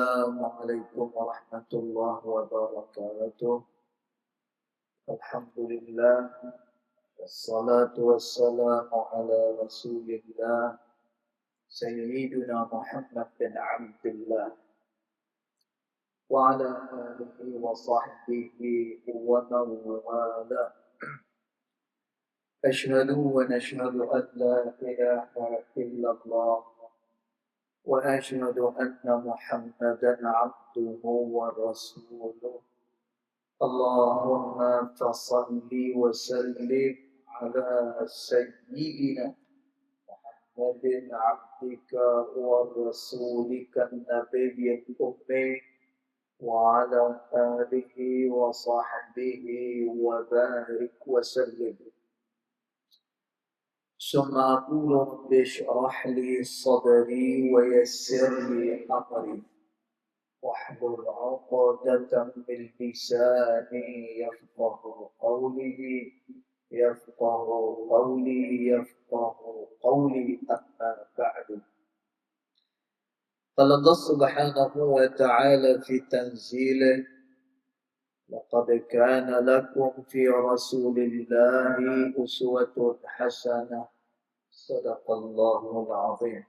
Assalamualaikum warahmatullahi wabarakatuh. Alhamdulillah. Wassalatu wassalamu ala rasulillah. Sayyidina Muhammad bin Abdullah. Wa ala alihi wa sahbihi wa mawala. Ashhadu wa nashhadu an la ilaha illallah. وأشهد أن محمدا عبده ورسوله اللهم فصل وسلم على سيدنا محمد عبدك ورسولك النبي الأمي وعلى آله وصحبه وبارك وسلم. ثم أقول رب اشرح لي صدري ويسر لي أمري واحلل عقدة من لساني يفقه قولي أما بعد. قال الله سبحانه وتعالى في تنزيله: لقد كان لكم في رسول الله أسوة حسنة. صدق الله العظيم.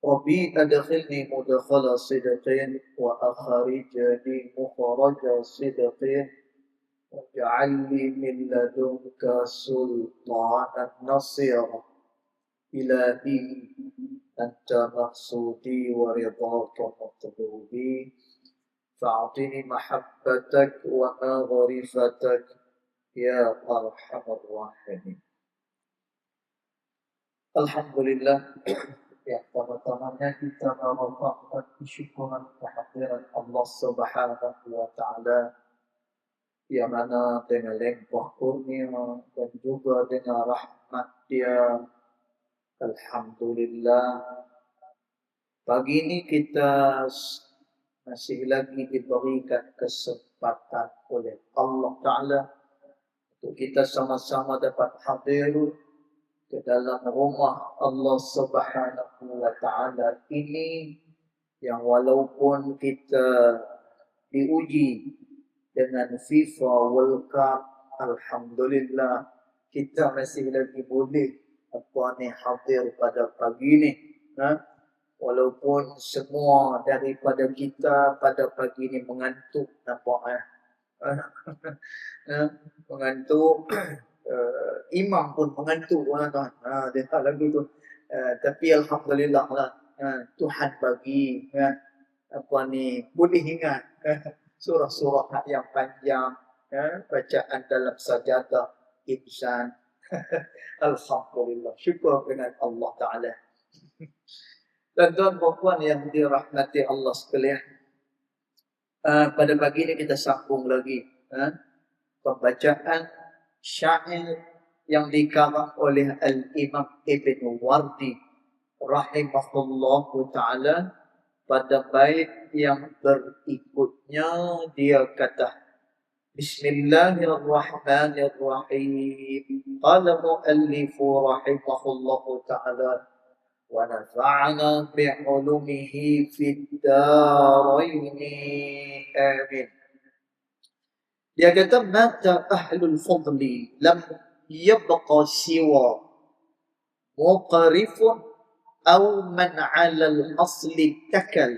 ربي أدخلني مدخل صدق وأخرجني مخرج صدق واجعل لي من لدنك سلطانا نصيرا. إلهي أنت مقصودي ورضاك مطلوبي فأعطني محبتك ومغرفتك يا أرحم الراحمين. Alhamdulillah. Ya, pertama-tamanya kita memohon syukuran kehadiran Allah Subhanahu wa taala yang mana dengan limpah kurnia dan juga dengan rahmat Dia, alhamdulillah, pagi ini kita masih lagi diberikan kesempatan oleh Allah Ta'ala untuk kita sama-sama dapat hadir ke dalam rumah Allah Subhanahu wa Ta'ala ini, yang walaupun kita diuji dengan FIFA World Cup, alhamdulillah kita masih lagi boleh hadir pada pagi ini. Walaupun semua daripada kita pada pagi ini mengantuk, nampak mengantuk. Imam pun mengantuk, dia tak lagu tu. Tapi alhamdulillah lah, Tuhan bagi boleh ingat surah-surah yang panjang, bacaan dalam sajadah insan. Alhamdulillah, syukur dengan Allah Ta'ala. Dan tuan puan yang dirahmati Allah sekalian, pada pagi ini kita sambung lagi pembacaan syair yang dikarang oleh Al-Imam Ibn Wardi rahimahullahu ta'ala. Pada bait yang berikutnya dia kata: Bismillahirrahmanirrahim. Qala mu'allifu rahimahullahu ta'ala wa nafa'ana bi'ulumihi fid daraini amin. Dia kata, mata ahlul fadli lam yabqa siwa muqarifun aw man 'ala al-asli takal.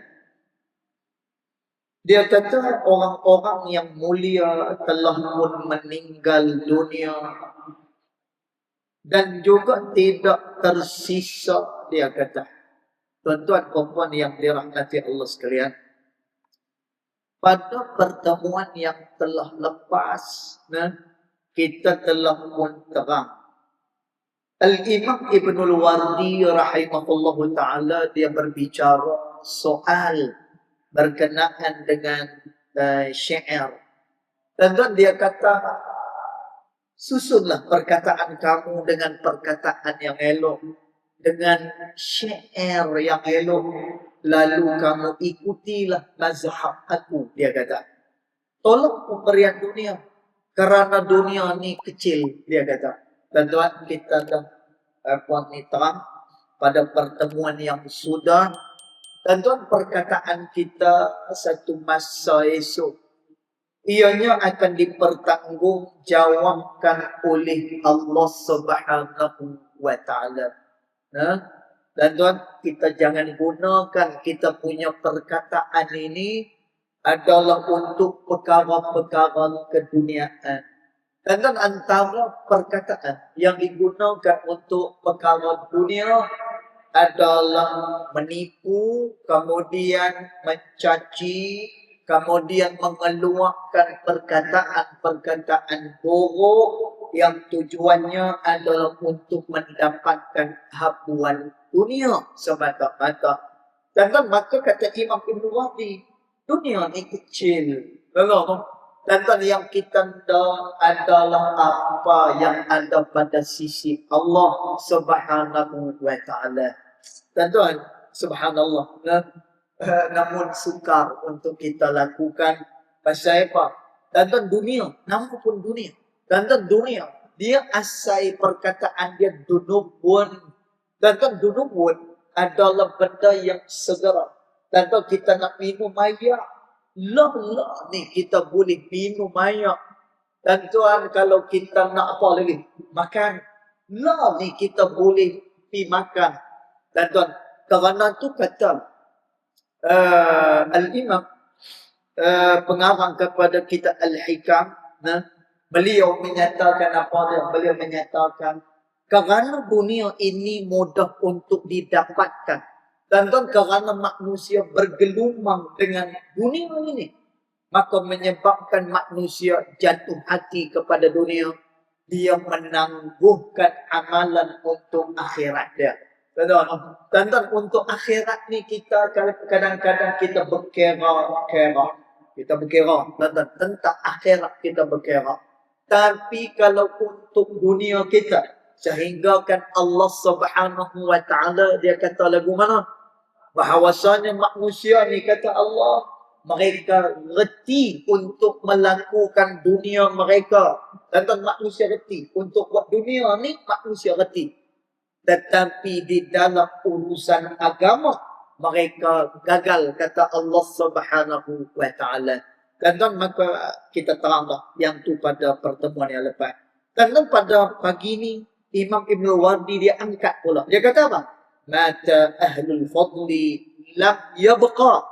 Dia kata orang-orang yang mulia telah pun meninggal dunia dan juga tidak tersisa. Dia kata, tuan-tuan puan-puan yang dirahmati Allah sekalian, pada pertemuan yang telah lepas, kita telah pun terang. Al-Imam Ibnul Wardi rahimahullahu ta'ala, dia berbicara soal berkenaan dengan syair. Dan dia kata, susunlah perkataan kamu dengan perkataan yang elok, dengan syair yang elok, lalu kamu ikutilah mazhab aku. Dia kata, tolak pemberian dunia, kerana dunia ni kecil. Dia kata, tuan-tuan, kita dah puan ni terang pada pertemuan yang sudah Dan tuan, perkataan kita satu masa esok, ianya akan dipertanggungjawabkan oleh Allah Subhanahu wa Ta'ala. Dan tuan, kita jangan gunakan kita punya perkataan ini adalah untuk perkara-perkara keduniaan. Dan tuan, antara perkataan yang digunakan untuk perkara dunia adalah menipu, kemudian mencaci, kemudian mengeluarkan perkataan-perkataan buruk yang tujuannya adalah untuk mendapatkan habuan dunia semata-mata. Dan maka kata Imam Ibn Wahdi, dunia ni kecil. Dan yang kita nak adalah apa yang ada pada sisi Allah Subhanahu wa Ta'ala. Dan tuan, subhanallah, namun sukar untuk kita lakukan. Pasal apa? Dan tuan, dunia, nama pun dunia. Dan tuan, dunia, dia asal perkataan dia dunubun. Dan tuan, dunubun adalah benda yang segera. Dan tuan, kita nak minum air, lah ni kita boleh minum air. Dan tuan, kalau kita nak apa lagi? Makan. Lah ni kita boleh pergi makan. Dan tuan, kerana tu kata Al-Imam pengarang kepada kitab Al-Hikam, beliau menyatakan apa dia? Beliau menyatakan kerana dunia ini mudah untuk didapatkan. Dan tuan, kerana manusia bergelumang dengan dunia ini, maka menyebabkan manusia jatuh hati kepada dunia. Dia menangguhkan amalan untuk akhirat dia. Dan untuk akhirat ni kita kadang-kadang kita berkira-kira. Kita berkira tentang akhirat kita berkira. Tapi kalau untuk dunia kita, sehingga kan Allah Subhanahu wa Ta'ala dia kata lagu mana? Bahawasanya manusia ni kata Allah, mereka reti untuk melakukan dunia mereka. Dan manusia reti untuk buat dunia ni, manusia reti. Tetapi di dalam urusan agama, mereka gagal, kata Allah Subhanahu wa Ta'ala. Dan maka kita teranglah yang tu pada pertemuan yang lepas. Dan pada pagi ni, Imam Ibn Wardi dia angkat pula. Dia kata apa? Mata ahlul fadli lam yabqa.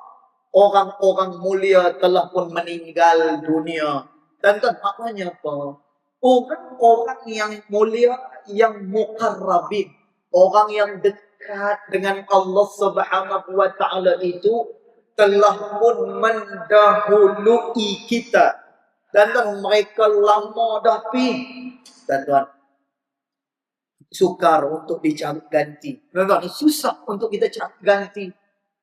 Orang-orang mulia telah pun meninggal dunia. Dan maknanya apa? Orang-orang yang mulia, yang muqarrabin, orang yang dekat dengan Allah Subhanahu wa Ta'ala itu telah pun mendahului kita. Dan mereka lama dah pergi. Dan sukar untuk dicari ganti. Susah untuk kita cari ganti.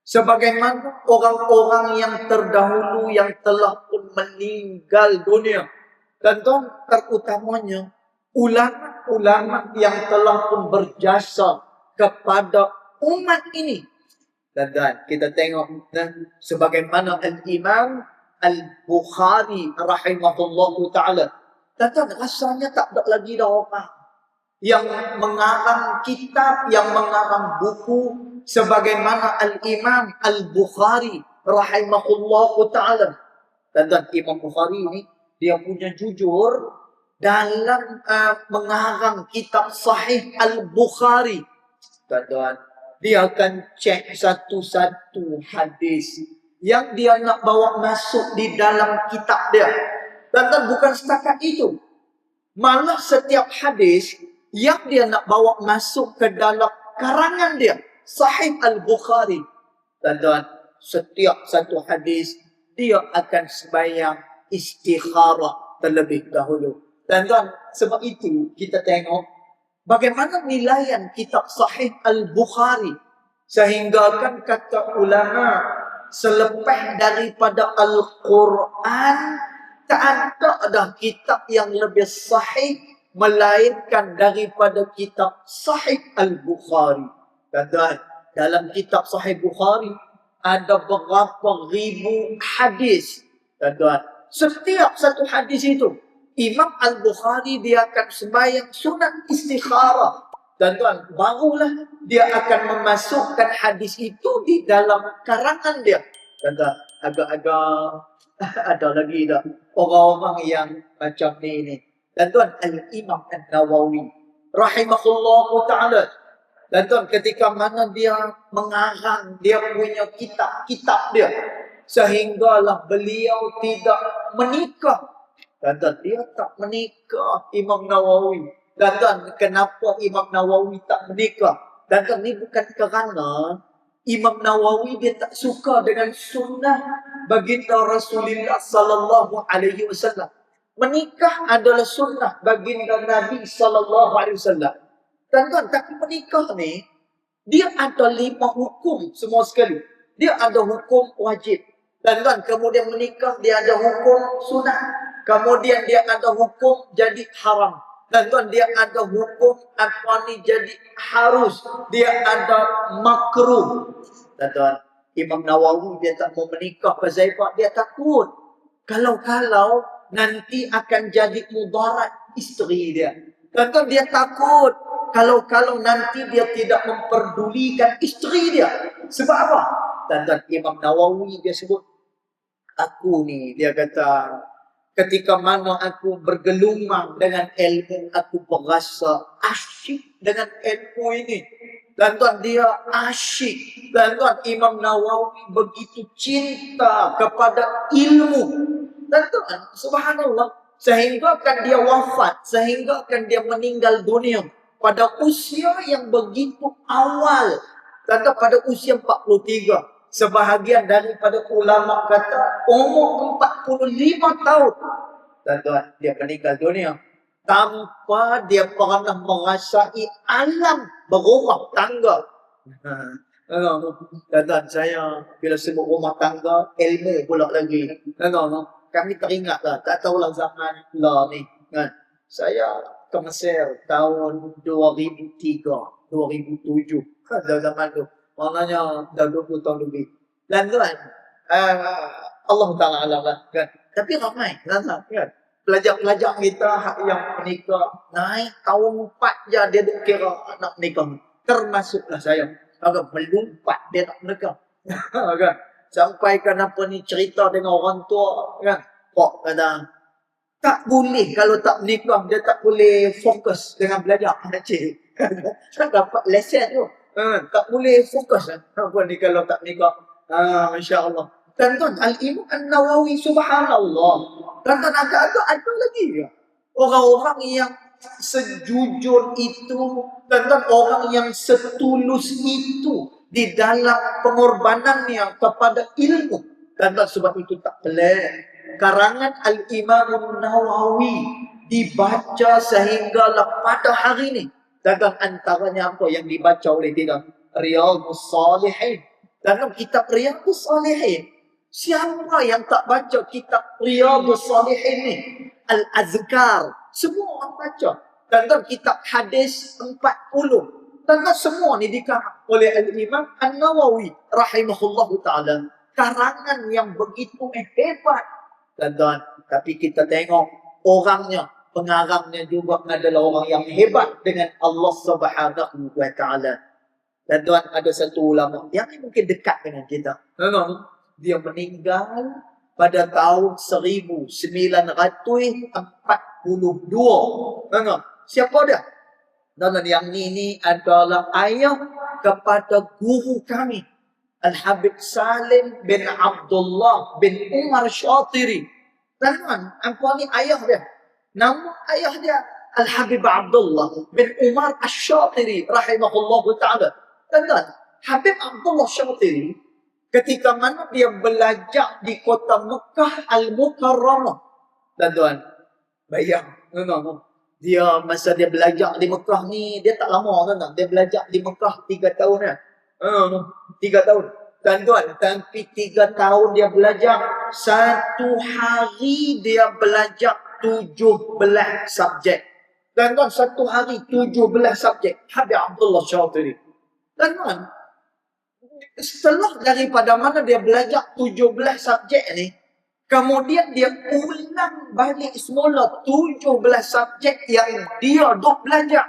Sebagaimana orang-orang yang terdahulu yang telah pun meninggal dunia. Dan terutamanya ulama-ulama yang telah pun berjasa kepada umat ini. Dan kita tengok sebagaimana Al-Imam Al-Bukhari rahimahullahu ta'ala. Dan rasanya tak ada lagi dah orang yang mengarang kitab, yang mengarang buku sebagaimana Al-Imam Al-Bukhari rahimahullahu ta'ala. Dan Imam Bukhari ni dia punya jujur dalam mengarang kitab Sahih Al-Bukhari. Dan dia akan cek satu-satu hadis yang dia nak bawa masuk di dalam kitab dia. Dan bukan setakat itu, malah setiap hadis yang dia nak bawa masuk ke dalam karangan dia, Sahih Al-Bukhari. Dan setiap satu hadis dia akan sembahyang istikharah terlebih dahulu. Dan sebab itu kita tengok bagaimana nilaian kitab Sahih Al-Bukhari. Sehingga kan kata ulama, selepas daripada Al-Quran, tak ada dah kitab yang lebih sahih melainkan daripada kitab Sahih Al-Bukhari. Dan dalam kitab Sahih Bukhari ada berapa ribu hadis. Dan setiap satu hadis itu, Imam Al-Bukhari dia akan sembahyang sunat istikharah. Tuan-tuan, barulah dia akan memasukkan hadis itu di dalam karangan dia. Tuan-tuan, agak-agak ada lagi tak orang-orang yang macam ni. Tuan-tuan, Al-Imam An-Nawawi rahimahullahu ta'ala. Tuan-tuan, ketika mana dia mengarang dia punya kitab-kitab dia, sehinggalah beliau tidak menikah. Tuan-tuan, dia tak menikah, Imam Nawawi. Tuan-tuan, kenapa Imam Nawawi tak menikah? Tuan-tuan, ni bukan kerana Imam Nawawi dia tak suka dengan sunnah baginda Rasulullah sallallahu alaihi wasallam. Menikah adalah sunnah baginda Nabi sallallahu alaihi wasallam. Tuan-tuan, tapi menikah ni dia ada 5 hukum semua sekali. Dia ada hukum wajib. Tuan-tuan, kemudian menikah dia ada hukum sunat. Kemudian dia ada hukum jadi haram. Tuan-tuan, dia ada hukum apa ni jadi harus. Dia ada makruh. Tuan-tuan, Imam Nawawi dia tak mau menikah pasal apa? Dia takut. Kalau nanti akan jadi mudarat isteri dia. Tuan-tuan, dia takut. Kalau nanti dia tidak memperdulikan isteri dia. Sebab apa? Tuan-tuan, Imam Nawawi dia sebut, aku ni, dia kata, ketika mana aku bergelumang dengan ilmu, aku berasa asyik dengan ilmu ini. Tuan-tuan, dia asyik. Tuan-tuan, Imam Nawawi begitu cinta kepada ilmu. Tuan-tuan, subhanallah, sehingga kan dia wafat, sehingga kan dia meninggal dunia pada usia yang begitu awal. Tuan-tuan, pada usia 43. Sebahagian daripada ulama kata umur 45 tahun. Tuan-tuan, dia meninggal dunia tanpa dia pernah merasai alam berumah tangga. Tuan-tuan, saya bila sebut rumah tangga, ilmu pula lagi. Tuan-tuan, kami teringatlah, tak tahulah zaman lah ni kan. Saya ke Mesir tahun 2003, 2007. Dah zaman tu. Maknanya dah 20 tahun lebih. Dan tuan, Allah Ta'ala alam lah kan. Tapi ramai kan. Pelajar-pelajar kita yang menikah naik tahun 4 je dia duk kira nak menikah. Termasuklah saya. Agak melumpat dia nak menikah. Kan? Sampai kenapa ni cerita dengan orang tua kan. Pak kata, tak boleh kalau tak menikah, dia tak boleh fokus dengan belajar. Cik. Tak dapat lesen tu. Tak boleh fokus. Apa ni kalau tak menikah? Masya Allah. Tuan-tuan, Al-Imam An-Nawawi, subhanallah. Tuan-tuan, agak-agak ada lagi ya. Orang-orang yang sejujur itu, tuan-tuan, orang yang setulus itu di dalam pengorbanannya kepada ilmu. Tuan-tuan, sebab itu tak pelik. Karangan Al-Imam Nawawi dibaca sehinggalah pada hari ini. Dan antaranya apa yang dibaca oleh kita? Riyadhus Salihin. Dalam kitab Riyadhus Salihin, siapa yang tak baca kitab Riyadhus Salihin ni? Al-Azkar. Semua orang baca. Dan kitab hadis 40. Dan semua ni dikarang oleh Al-Imam An-Nawawi rahimahullahu ta'ala. Karangan yang begitu hebat. Tuan-tuan, tapi kita tengok orangnya, pengarangnya juga adalah orang yang hebat dengan Allah Subhanahu wa ta'ala. Tuan-tuan, ada satu ulama yang mungkin dekat dengan kita. Dia meninggal pada tahun 1942. Siapa dia? Tuan-tuan, yang ini adalah ayah kepada guru kami, Al-Habib Salim bin Abdullah bin Umar Syatiri. Tuan-tuan, apa ni ayah dia? Nama ayah dia Al-Habib Abdullah bin Umar Asy-Syatiri rahimahullah ta'ala. Tuan-tuan, Habib Abdullah Syatiri ketika mana dia belajar di kota Mekah Al-Mukarramah. Tuan-tuan, bayang. Dia masa dia belajar di Mekah ni, dia tak lama tuan-tuan. Dia belajar di Mekah 3 tahun ya. 3 tahun. Tuan-tuan, tapi 3 tahun dia belajar, satu hari dia belajar 17 subjek. Tuan-tuan, satu hari 17 subjek. Habib Abdullah Syatiri. Tuan-tuan, setelah daripada mana dia belajar 17 subjek ni, kemudian dia ulang balik semula 17 subjek yang dia duk belajar.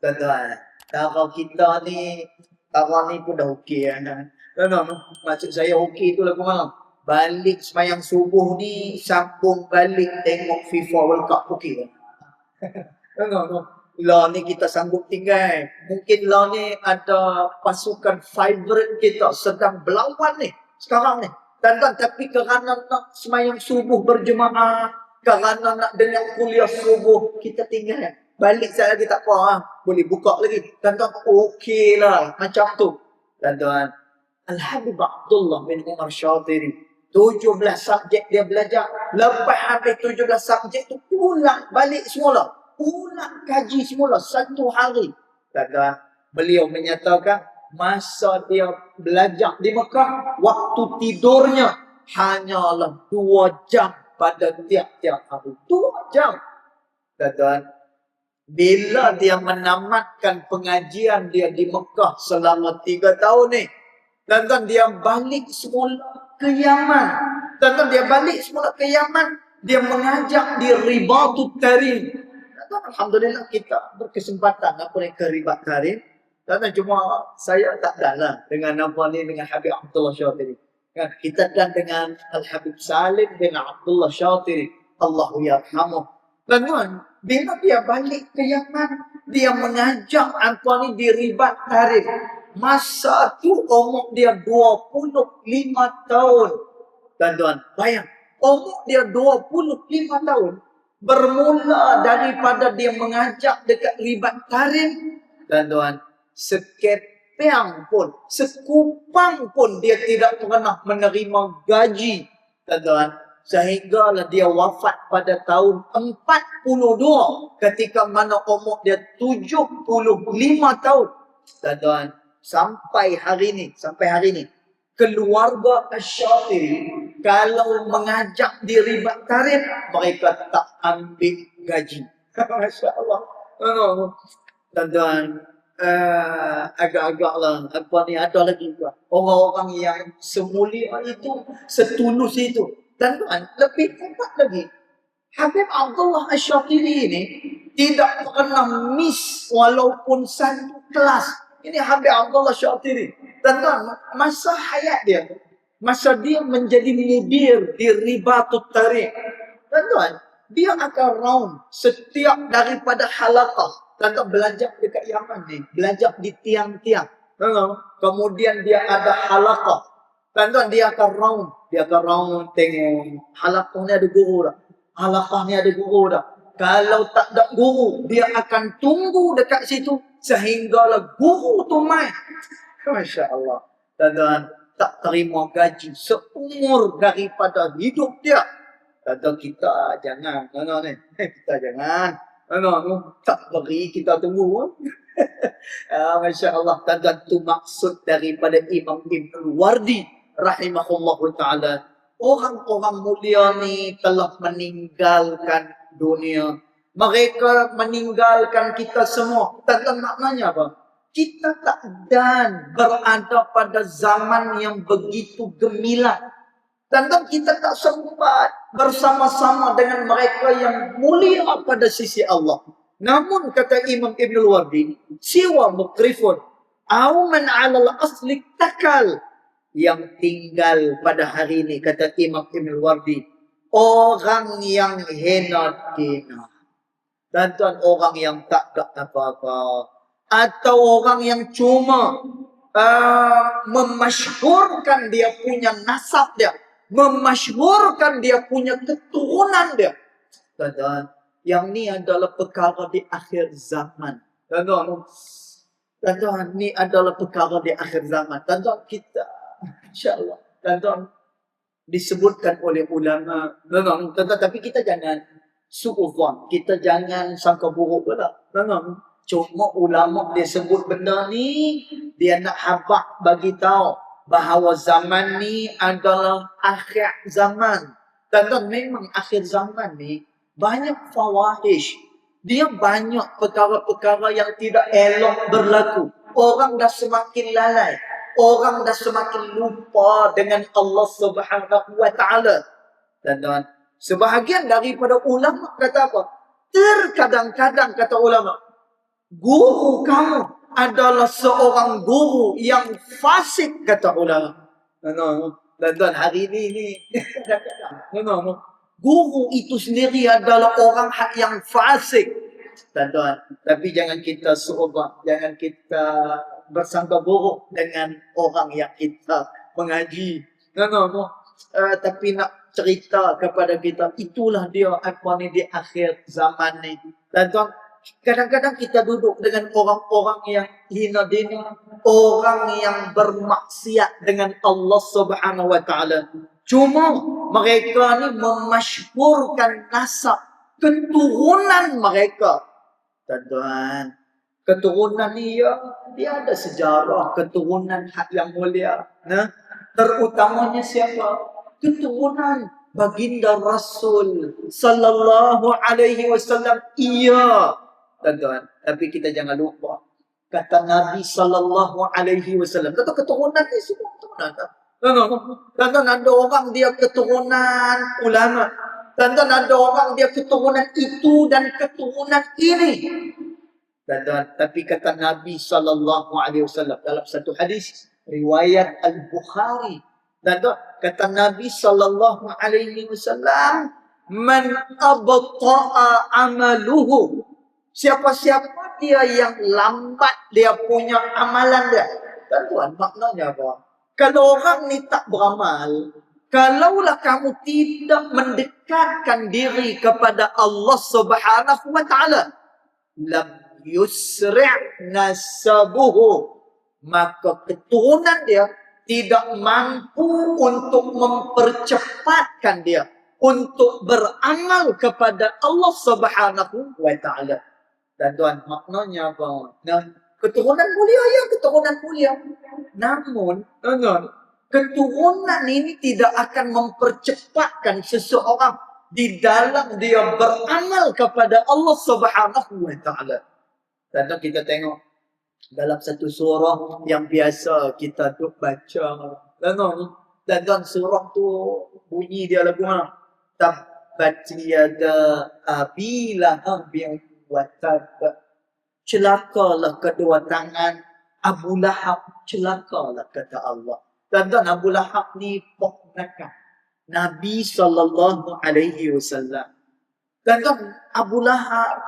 Tuan-tuan, kalau kita ni, tarawih ni pun dah okey kan. Tuan-tuan, maksud saya okey tu lagu malam. Balik semayang subuh ni, sambung balik tengok FIFA World Cup okey kan. Tuan-tuan, lah ni kita sanggup tinggal. Mungkin lah ni ada pasukan favorite kita sedang berlawan ni sekarang ni. Tuan-tuan, tapi kerana nak semayang subuh berjemaah, kerana nak dengar kuliah subuh, kita tinggal. Balik sekali lagi tak apa lah. Boleh buka lagi. Tuan-tuan, okey lah. Macam tu. Tuan-tuan, Al-Habib Abdullah bin Umar Syatiri, 17 subjek dia belajar. Lepas habis 17 subjek tu, pulang balik semula. Pulang kaji semula. 1 hari. Tuan-tuan, beliau menyatakan, masa dia belajar di Mekah, waktu tidurnya hanyalah 2 jam pada tiap-tiap hari. 2 jam. Tuan-tuan, bila dia menamatkan pengajian dia di Mekah selama 3 tahun ni, tuan-tuan, dia balik semula ke Yaman. Tuan-tuan, dia balik semula ke Yaman. Dia mengajar di Ribatut Tarim. Tuan-tuan, alhamdulillah kita berkesempatan apa ni ke Ribat Tarim. Tuan-tuan, cuma saya tak dalam dengan apa ni, dengan Habib Abdullah Syatiri. Kan? Kita dan dengan Al-Habib Salim bin Abdullah Syatiri. Allahu yarhamuh. Tuan-tuan, bila dia balik ke Yaman, dia mengajak apa ni di Ribat Tarim. Masa tu umur dia 25 tahun. Tuan-tuan, bayang. Umur dia 25 tahun. Bermula daripada dia mengajak dekat Ribat Tarim. Tuan-tuan, sekeping pun, sekupang pun dia tidak pernah menerima gaji. Tuan-tuan, sehinggalah dia wafat pada tahun 42 ketika mana umur dia 75 tahun. Tuan-tuan, sampai hari ni keluarga Asy-Syatiri kalau mengajak di Ribat Tarim, mereka tak ambil gaji. Masya-Allah. Tuan-tuan, agak-agaklah apa ni, ada lagi orang-orang yang semulia itu, setulus itu. Tuan-tuan, lebih hebat lagi, Habib Abdullah Asy-Syatiri ini tidak pernah miss walaupun 1 kelas. Ini Habib Abdullah Syatiri. Tuan-tuan, masa hayat dia, masa dia menjadi mudir di Ribatut Tarim, tuan-tuan, dia akan round setiap daripada halaqah. Tuan-tuan, belajar dekat Yaman ni, belajar di tiang-tiang. Kemudian dia ada halaqah. Tuan-tuan, dia akan round. Dia akan round tengok halaqah ni ada guru tak? Halaqah ni ada guru tak? Kalau tak ada guru, dia akan tunggu dekat situ sehinggalah guru tu main. Masya Allah. Tuan-tuan, tak terima gaji seumur daripada hidup dia. Tuan-tuan, kita jangan. Tuan-tuan ni, kita jangan. Tuan-tuan, tak beri, kita tunggu. Masya Allah. Tuan-tuan, tu maksud daripada Imam Ibn Wardi rahimahullahu ta'ala. Orang-orang mulia ni telah meninggalkan dunia. Mereka meninggalkan kita semua. Tuan-tuan, maknanya apa? Kita tak dan berada pada zaman yang begitu gemilang. Tuan-tuan, kita tak sempat bersama-sama dengan mereka yang mulia pada sisi Allah. Namun kata Imam Ibn Wardi, siwa mukrifun au man 'alal asli takal, yang tinggal pada hari ini, kata Imam Ibn Wardi, orang yang hina-hina. Tuan-tuan, orang yang tak ada apa-apa, atau orang yang cuma memasyhurkan dia punya nasab dia, memasyhurkan dia punya keturunan dia. Tuan-tuan, yang ni adalah perkara di akhir zaman. Tuan-tuan, ni adalah perkara di akhir zaman. Tuan-tuan, kita insya-Allah, tuan-tuan, disebutkan oleh ulama. Tuan-tuan, tapi kita jangan suudzon, kita jangan sangka buruk pula. Tuan-tuan, cuma ulama dia sebut benda ni, dia nak habaq bagi tahu bahawa zaman ni adalah akhir zaman. Tuan-tuan, memang akhir zaman ni banyak fawahish. Dia banyak perkara-perkara yang tidak elok berlaku. Orang dah semakin lalai. Orang dah semakin lupa dengan Allah Subhanahu wa ta'ala. Tuan-tuan, sebahagian daripada ulama kata apa? Terkadang-kadang kata ulama, Guru kamu adalah seorang guru yang fasik, kata ulama. Dan hari ini kadang-kadang guru itu sendiri adalah orang yang fasik. Tuan-tuan, tapi jangan kita seubah, jangan kita bersangka buruk dengan orang yang kita mengaji. Tapi nak cerita kepada kita, itulah dia apa ni di akhir zaman ni. Tuan-tuan, kadang-kadang kita duduk dengan orang-orang yang hina dina, orang yang bermaksiat dengan Allah Subhanahu wa taala. Cuma mereka ni memasyhurkan nasab keturunan mereka. Tuan-tuan, keturunan ni dia ada sejarah, keturunan yang mulia. Terutamanya siapa? Keturunan baginda Rasul sallallahu alaihi wasallam. Iya, tuan-tuan, tapi kita jangan lupa kata Nabi sallallahu alaihi wasallam. Kata keturunan ni semua keturunan. Tuan-tuan, ada orang dia keturunan ulama. Tuan-tuan, ada orang dia keturunan itu dan keturunan ini. Tuan-tuan, tapi kata Nabi sallallahu alaihi wasallam dalam satu hadis riwayat Al-Bukhari, tuan-tuan, kata Nabi sallallahu alaihi wasallam, man abta'a amaluhu, siapa-siapa dia yang lambat dia punya amalan dia. Tuan-tuan, maknanya apa? Kalau orang ni tak beramal, kalaulah kamu tidak mendekatkan diri kepada Allah Subhanahu wa taala, lam yusri' nasabuhu, maka keturunan dia tidak mampu untuk mempercepatkan dia untuk beramal kepada Allah Subhanahu wa taala. Dan tuan, maknanya apa? Keturunan mulia, ya, keturunan mulia. Namun, keturunan ini tidak akan mempercepatkan seseorang di dalam dia beramal kepada Allah Subhanahu wa taala. Dan kita tengok dalam satu surah yang biasa kita duk baca. Dan surah tu bunyi dia lagu mana? Tabbat yada abi lahabin wa tab. Celakalah kedua tangan Abu Lahab, celakalah kata Allah. Dan Abu Lahab ni ponakan Nabi sallallahu alaihi wasallam. Dan Abu Lahab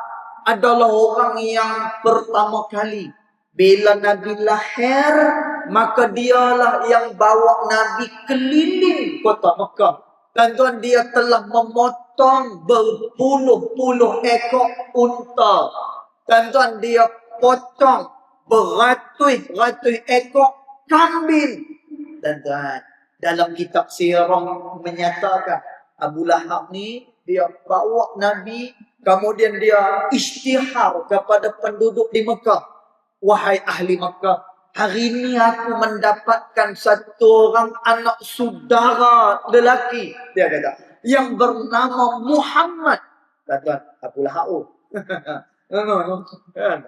adalah orang yang pertama kali bila Nabi lahir, maka dialah yang bawa Nabi keliling kota Mekah. Dan tuan, dia telah memotong berpuluh-puluh ekor unta. Dan tuan, dia potong beratus-ratus ekor kambing. Dan tuan, dalam kitab sirah menyatakan Abu Lahab ni dia bawa Nabi, kemudian dia isytihar kepada penduduk di Mekah. Wahai ahli Mekah, hari ini aku mendapatkan satu orang anak saudara lelaki, dia kata, yang bernama Muhammad. Tuan, Abu Lahab.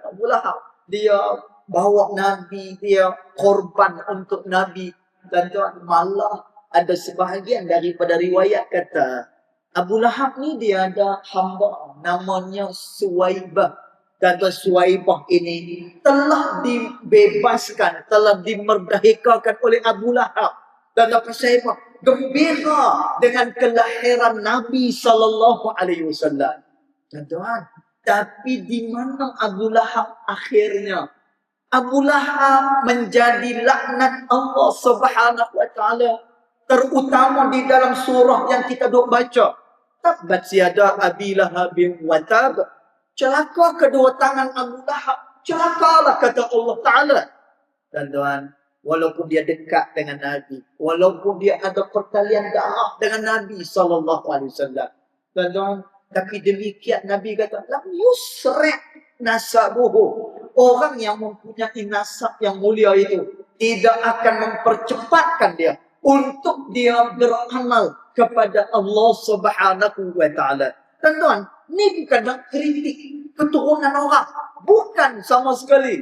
Abu Lahab, dia bawa Nabi, dia korban untuk Nabi. Dan tuan, malah ada sebahagian daripada riwayat kata Abu Lahab ni dia ada hamba namanya Suwaibah. Dan tuan, Suwaibah ini telah dibebaskan, telah dimerdekakan oleh Abu Lahab. Dan apa Suwaibah gembira dengan kelahiran Nabi sallallahu alaihi wasallam. Dan tuan, tapi di mana Abu Lahab akhirnya? Abu Lahab menjadi laknat Allah Subhanahu wa taala, terutama di dalam surah yang kita duk baca. Tabbat yada Abi Lahabin wa tab. Celaka kedua tangan Abu Lahab. Celakalah kata Allah Taala. Dan tuan, walaupun dia dekat dengan Nabi, walaupun dia ada pertalian darah dengan Nabi sallallahu alaihi wasallam. Dan tuan, tapi demikian Nabi kata, lam yusri' nasabuhu. Orang yang mempunyai nasab yang mulia itu tidak akan mempercepatkan dia untuk dia beramal kepada Allah Subhanahu wa taala. Dan tuan, ni bukan nak kritik keturunan orang, bukan sama sekali.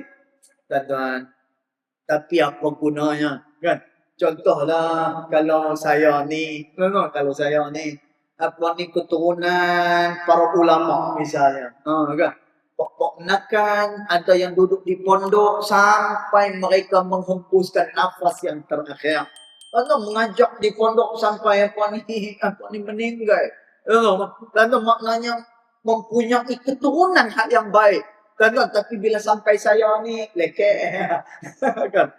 Dan tuan, tapi apa gunanya, kan? Contohlah kalau saya ni, apa ni keturunan para ulama misalnya, kan? Poknakan, ada yang duduk di pondok sampai mereka menghembuskan nafas yang terakhir. Ada mengajak di pondok sampai apa ni meninggal. Dan maknanya mempunyai keturunan hak yang baik. Dan tapi bila sampai saya ni lekeh. Kan?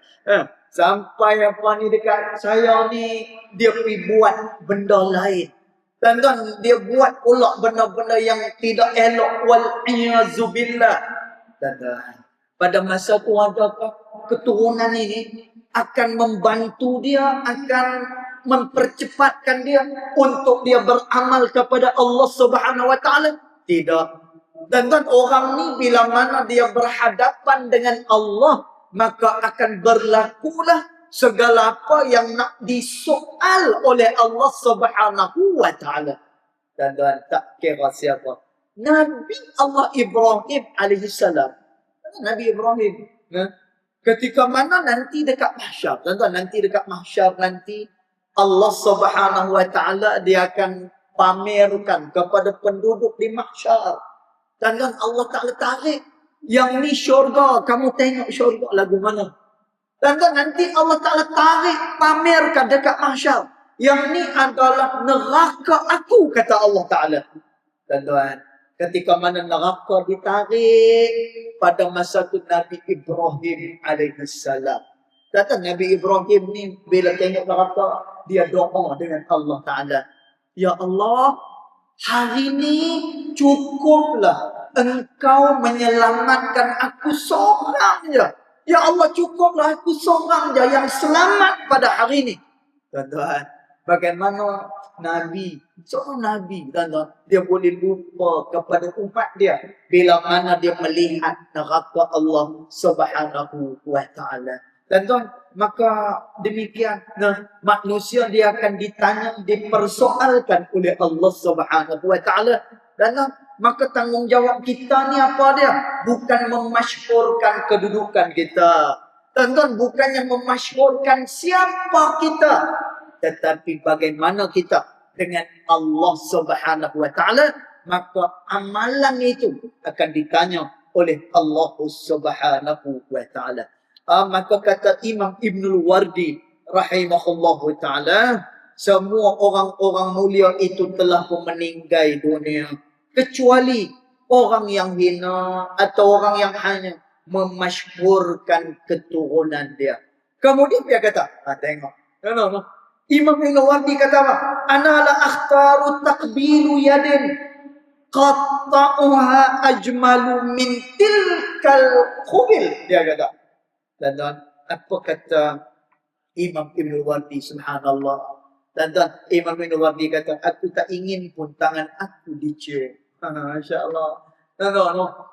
Sampai apa ni dekat saya ni dia pergi buat benda lain. Dan dia buat pula benda-benda yang tidak elok wal-iyazubillah. Dan pada masa tu adakah keturunan ini akan membantu dia, akan mempercepatkan dia untuk dia beramal kepada Allah Subhanahu Wa Taala? Tidak. Dan orang ni bila mana dia berhadapan dengan Allah, maka akan berlakulah segala apa yang nak disoal oleh Allah Subhanahu Wa Taala. Dan tak kira siapa. Nabi Allah Ibrahim alaihissalam. Nabi Ibrahim. Ketika mana nanti dekat mahsyar. Nanti dekat mahsyar nanti Allah Subhanahu Wa Taala dia akan pamerkan kepada penduduk di mahsyar. Dan Allah Ta'ala tarik. Yang ni syurga. Kamu tengok syurga lagu mana. Dan nanti Allah Ta'ala tarik. Pamerkan dekat mahsyar. Yang ni adalah neraka aku. Kata Allah Ta'ala. Dan ketika mana neraka ditarik. Pada masa tu Nabi Ibrahim alaihissalam. Dan Nabi Ibrahim ni. Bila tengok neraka. Dia doa dengan Allah Ta'ala. Ya Allah. Hari ni cukuplah engkau menyelamatkan aku seorang je. Ya Allah, cukuplah aku seorang je yang selamat pada hari ni. Tuan-tuan, bagaimana Nabi, seorang Nabi, tuan-tuan, dia boleh lupa kepada umat dia bila mana dia melihat neraka Allah Subhanahu Wa Taala. Tuan-tuan, maka demikian manusia dia akan ditanya, dipersoalkan oleh Allah Subhanahu Wa Taala. Dan maka tanggungjawab kita ni apa dia? Bukan memasyhurkan kedudukan kita. Tuan-tuan, bukannya memasyhurkan siapa kita, tetapi bagaimana kita dengan Allah Subhanahu Wa Taala, maka amalan itu akan ditanya oleh Allah Subhanahu Wa Taala. Maka kata Imam Ibnul Wardi rahimahullahu ta'ala, semua orang-orang mulia itu telah pun meninggal dunia, kecuali orang yang hina atau orang yang hanya memasyhurkan keturunan dia. Kemudian dia kata, tengok. Imam Ibnul Wardi kata apa? Ana la akhtaru taqbilu yadin qatta'uha ajmalu min tilkal khubil. Dia kata. Dan apa kata Imam Ibn Wardi, subhanallah. Dan Imam Ibn Wardi kata, aku tak ingin pun tangan aku dicium. Masya Allah.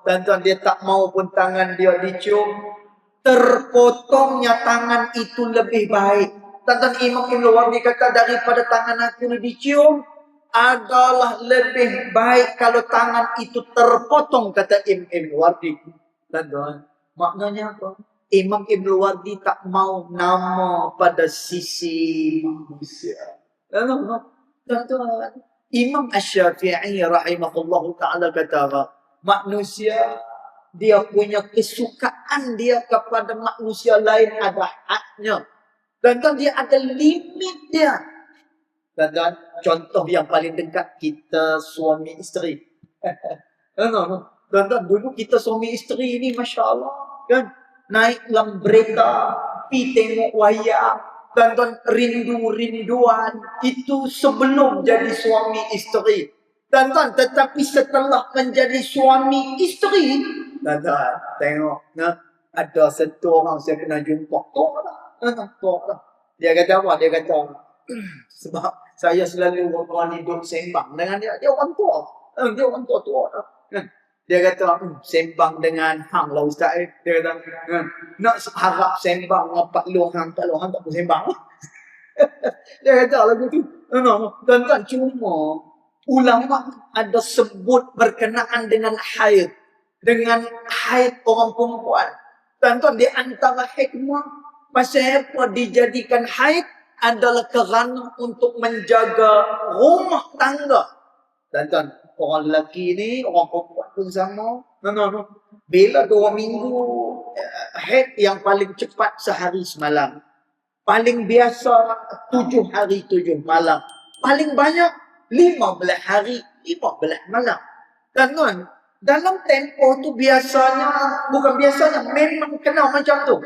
Dan dia tak mau pun tangan dia dicium. Terpotongnya tangan itu lebih baik. Dan Imam Ibn Wardi kata, daripada tangan aku dicium, adalah lebih baik kalau tangan itu terpotong, kata Imam Ibn Wardi. Dan maknanya apa? Imam Ibn Wardi tak mau nama pada sisi manusia. Tuan-tuan, Imam Asy-Syafi'i rahimahullahu ta'ala kata, manusia dia punya kesukaan dia kepada manusia lain ada haknya. Dan dia ada limit dia. Dan contoh yang paling dekat, kita suami isteri. Dan dulu kita suami isteri ni Masya Allah kan, naik dalam berita, pi tengok wayang, dan rindu-rinduan itu sebelum jadi suami isteri. Dan tetapi setelah menjadi suami isteri, dan tengok, ada satu orang saya pernah jumpa, tok lah. Dia kata apa? Dia kata, sebab saya selalu berani duduk sembang dengan dia. Dia orang tua. Dia orang tua dah. Dia kata, sembang dengan hang lah ustaz. Dia kata, nak harap sembang dengan Pak Long hang tak boleh sembang. Dia kata lagu tu. Dan cuma ulama ada sebut berkenaan dengan haid. Dengan haid orang perempuan. Dan di antara hikmah, pasal apa dijadikan haid adalah kerana untuk menjaga rumah tangga. Dan orang lelaki ni, orang perempuan, pun sama. No. Bila 2 minggu, head yang paling cepat sehari semalam. Paling biasa 7 hari 7 malam. Paling banyak 15 hari 15 malam. Dan tuan, dalam tempoh tu biasanya, memang kena macam tu.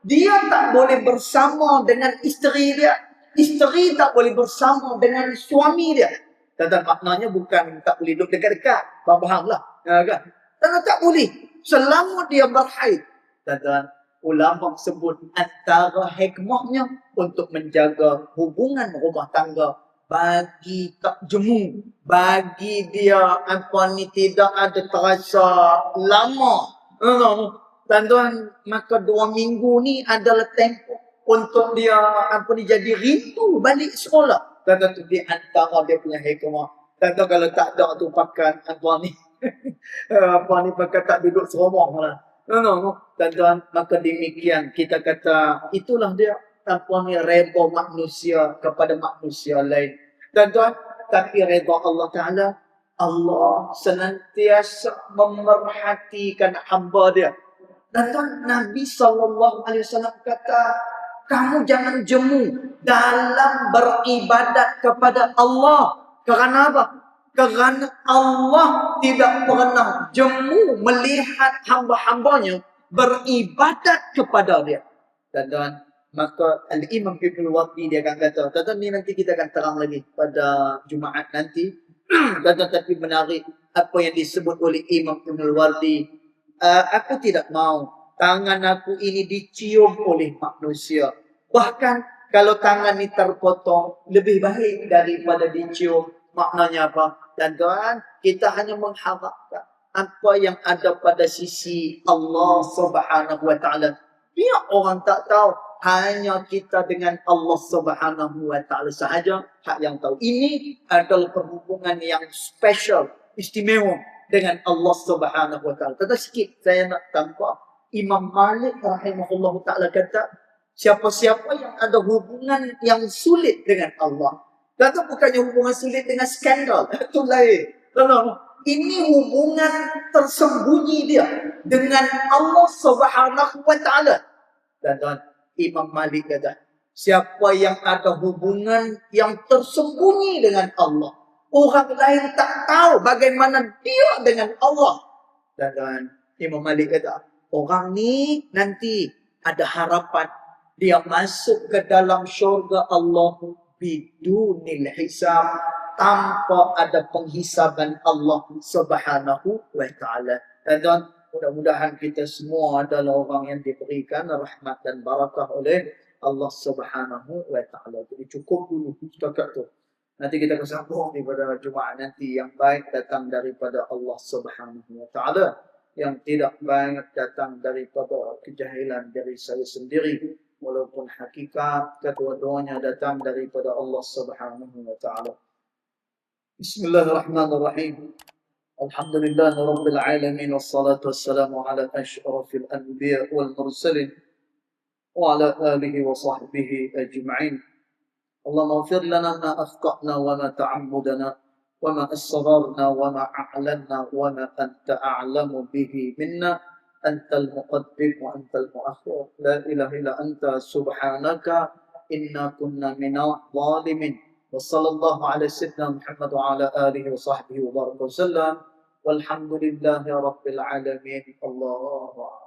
Dia tak boleh bersama dengan isteri dia. Isteri tak boleh bersama dengan suami dia. Dan maknanya bukan tak boleh duduk dekat-dekat. Faham-faham lah. Kan? Dan tak boleh. Selama dia berhaid. Dan ulama sebut antara hikmahnya untuk menjaga hubungan rumah tangga bagi tak jemu, bagi dia tidak ada terasa lama. Tuan-tuan, maka 2 minggu ni adalah tempoh untuk dia jadi rindu balik sekolah. Tuan-tuan, tu di antara dia punya hikmah. Tuan-tuan, kalau tak ada tu pakai tuan ni pakai tak duduk serumah lah. Tuan-tuan, maka demikian kita kata itulah dia ni redha manusia kepada manusia lain. Tuan-tuan, tapi redha Allah Ta'ala, Allah senantiasa memerhatikan hamba dia. Dan Nabi SAW kata, kamu jangan jemu dalam beribadat kepada Allah. Kerana apa? Kerana Allah tidak pernah jemu melihat hamba-hambanya beribadat kepada dia. Dan maka Al-Imam Ibn Wardi dia akan kata, tuan-tuan, ni nanti kita akan terang lagi pada Jumaat nanti. Dan tapi menarik apa yang disebut oleh Imam Ibn Wardi. Aku tidak mau tangan aku ini dicium oleh manusia. Bahkan kalau tangan ini terpotong, lebih baik daripada dicium. Maknanya apa? Dan tuan, kita hanya mengharapkan apa yang ada pada sisi Allah Subhanahu Wa Taala. Biar orang tak tahu, hanya kita dengan Allah Subhanahu Wa Taala sahaja hak yang tahu. Ini adalah perhubungan yang special, istimewa dengan Allah Subhanahu Wa Taala. Tetapi sikit saya nak tambah. Imam Malik rahimahullah ta'ala kata, siapa-siapa yang ada hubungan yang sulit dengan Allah. Dan itu bukannya hubungan sulit dengan skandal. Itu lain. Ini hubungan tersembunyi dia dengan Allah Subhanahu Wa Taala. Dan Imam Malik kata, siapa yang ada hubungan yang tersembunyi dengan Allah, orang lain tak tahu bagaimana dia dengan Allah. Dan Imam Malik kata, orang ni nanti ada harapan dia masuk ke dalam syurga Allah bidunil hisab, tanpa ada penghisaban Allah Subhanahu Wa Taala. Dan mudah-mudahan kita semua adalah orang yang diberikan rahmat dan barakah oleh Allah Subhanahu Wa Taala. Jadi cukup dulu setakat tu. Nanti kita akan sambung pada Jumaat nanti. Yang baik datang daripada Allah Subhanahu Wa Taala, yang tidak baik datang daripada kejahilan dari saya sendiri. Walaupun hakikat kedua-duanya datang daripada Allah Subhanahu Wa Taala. Bismillahirrahmanirrahim. Alhamdulillah Rabbil Alamin. Wassalatu wassalamu ala ashrafil anbiya wal mursalin wa ala alihi wa sahbihi ajma'in. Allahumma ighfir lana ma akhta'na wa ma ta'ammudana wa ma asrarna wa ma a'lanna wa ma anta a'lamu bihi minna. Antal muqaddim wa antal muakhir. La ilaha illa anta subhanaka inna kunna minal zalimin. Wa sallallahu ala sayyidina Muhammad wa ala alihi wa sahbihi wa baraka wa sallam. Walhamdulillahi rabbil alamin. Allahu akbar.